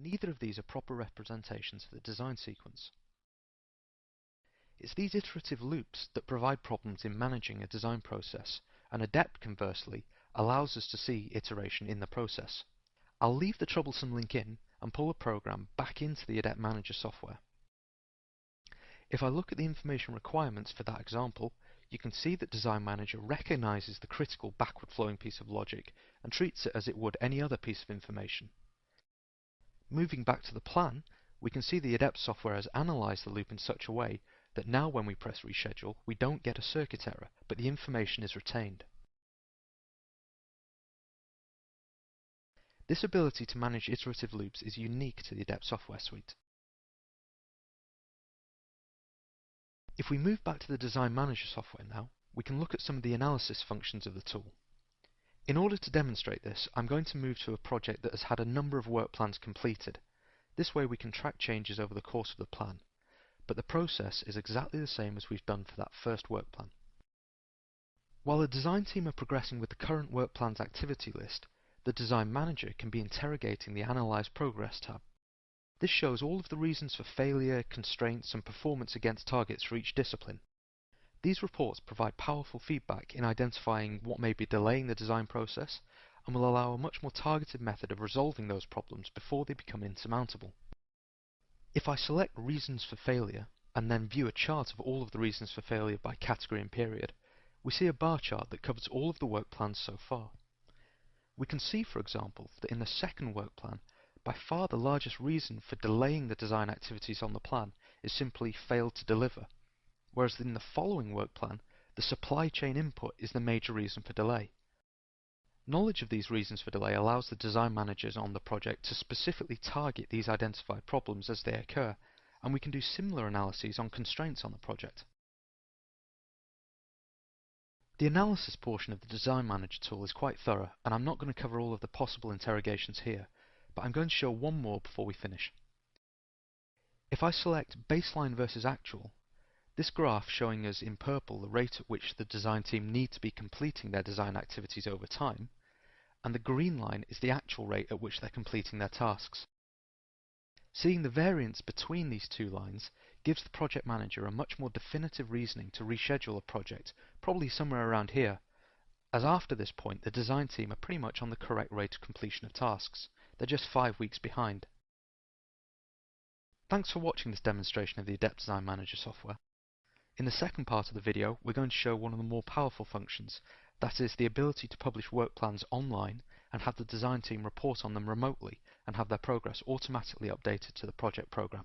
Neither of these are proper representations of the design sequence. It's these iterative loops that provide problems in managing a design process, and ADePT, conversely, allows us to see iteration in the process. I'll leave the troublesome link in and pull a program back into the ADePT Manager software. If I look at the information requirements for that example, you can see that Design Manager recognizes the critical backward flowing piece of logic and treats it as it would any other piece of information. Moving back to the plan, we can see the ADePT software has analyzed the loop in such a way that now when we press reschedule, we don't get a circuit error, but the information is retained. This ability to manage iterative loops is unique to the ADePT software suite. If we move back to the Design Manager software now, we can look at some of the analysis functions of the tool. In order to demonstrate this, I'm going to move to a project that has had a number of work plans completed. This way we can track changes over the course of the plan, but the process is exactly the same as we've done for that first work plan. While the design team are progressing with the current work plan's activity list, the Design Manager can be interrogating the Analyze Progress tab. This shows all of the reasons for failure, constraints, and performance against targets for each discipline. These reports provide powerful feedback in identifying what may be delaying the design process and will allow a much more targeted method of resolving those problems before they become insurmountable. If I select Reasons for Failure and then view a chart of all of the reasons for failure by category and period, we see a bar chart that covers all of the work plans so far. We can see, for example, that in the second work plan, by far the largest reason for delaying the design activities on the plan is simply failed to deliver, whereas in the following work plan, the supply chain input is the major reason for delay. Knowledge of these reasons for delay allows the design managers on the project to specifically target these identified problems as they occur, and we can do similar analyses on constraints on the project. The analysis portion of the Design Manager tool is quite thorough, and I'm not going to cover all of the possible interrogations here, but I'm going to show one more before we finish. If I select Baseline versus Actual, this graph showing us in purple the rate at which the design team need to be completing their design activities over time, and the green line is the actual rate at which they're completing their tasks. Seeing the variance between these two lines gives the project manager a much more definitive reasoning to reschedule a project, probably somewhere around here, as after this point the design team are pretty much on the correct rate of completion of tasks. They're just 5 weeks behind. Thanks for watching this demonstration of the ADePT Design Manager software. In the second part of the video, we're going to show one of the more powerful functions, that is the ability to publish work plans online and have the design team report on them remotely and have their progress automatically updated to the project program.